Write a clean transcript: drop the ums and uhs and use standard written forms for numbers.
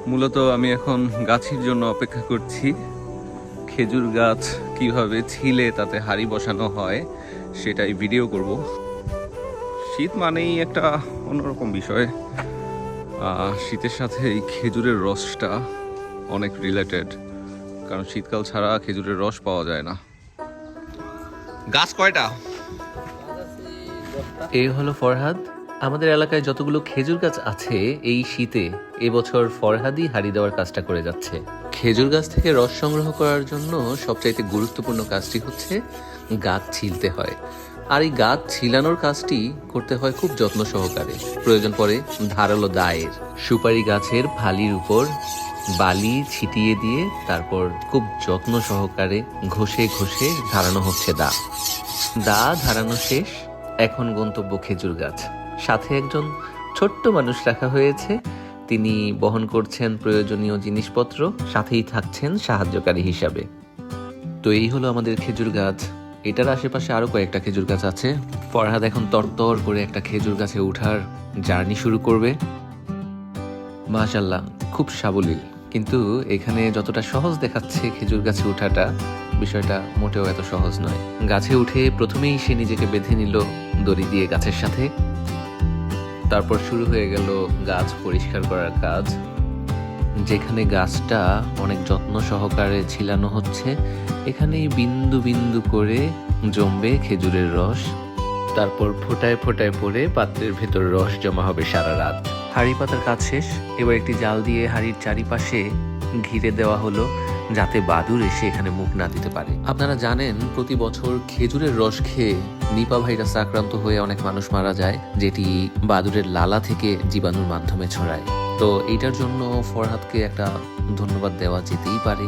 মূলত আমি এখন গাছের জন্য অপেক্ষা করছি। খেজুর গাছ কিভাবে ছিলে তাতে হাঁড়ি বসানো হয় সেটাই ভিডিও করব। শীত মানেই একটা অন্যরকম বিষয়। শীতের সাথে এই খেজুরের রসটা অনেক রিলেটেড, কারণ শীতকাল ছাড়া খেজুরের রস পাওয়া যায় না। গাছ কয়টা? এই হলো ফরহাদ। আমাদের এলাকায় যতগুলো খেজুর গাছ আছে এই শীতে এবছর ফরহাদই হাঁড়ি দেওয়ার কাজটা করে যাচ্ছে। খেজুর গাছ থেকে রস সংগ্রহ করার জন্য সবচাইতে গুরুত্বপূর্ণ কাজটি হচ্ছে গাছ ছিলতে হয়। আর এই গাছ ছিলানোর কাজটি করতে হয় খুব যত্ন সহকারে। প্রয়োজন পড়ে ধারালো দায়ের। সুপারি গাছের ফালির উপর বালি ছিটিয়ে দিয়ে তারপর খুব যত্ন সহকারে ঘষে ঘষে ধারানো হচ্ছে দা। দা ধারানো শেষ, এখন গন্তব্য খেজুর গাছ। সাথে একজন ছোট্ট মানুষ রাখা হয়েছে, তিনি বহন করছেন প্রয়োজনীয় জিনিসপত্র, সাথেই থাকছেন সাহায্যকারী হিসাবে। তো এই হলো আমাদের খেজুর গাছ। এটার আশেপাশে আরো কয়েকটা খেজুর গাছ আছে। ফরহাদ এখন তরতর করে একটা খেজুর গাছে ওঠার জার্নি শুরু করবে। মাশাআল্লাহ, খুব সাবলীল। কিন্তু এখানে যতটা সহজ দেখাচ্ছে খেজুর গাছে ওঠাটা, বিষয়টা মোটেও এত সহজ নয়। গাছে উঠে প্রথমেই সে নিজেকে বেঁধে নিল দড়ি দিয়ে গাছের সাথে। তারপর শুরু হয়ে গেল গাছ পরিষ্কার করার কাজ। যেখানে গাছটা অনেক যত্ন সহকারে ছিলানো হচ্ছে, এখানেই বিন্দু বিন্দু করে জমবে খেজুরের রস। তারপর ফোটায় ফোটায় পড়ে পাত্রের ভেতর রস জমা হবে সারা রাত। হাঁড়ি পাতার কাজ শেষ। এবার একটি জাল দিয়ে হাঁড়ির চারিপাশে ঘিরে দেওয়া হলো, যাতে বাদুর এসে এখানে মুখ না দিতে পারে। আপনারা জানেন প্রতি বছর খেজুরের রস খেয়ে নিপা ভাইরাসে আক্রান্ত হয়ে অনেক মানুষ মারা যায়, যেটি বাদুরের লালা থেকে জীবাণুর মাধ্যমে ছড়ায়। তো এইটার জন্য ফরহাদকে একটা ধন্যবাদ দেওয়া যেতেই পারে।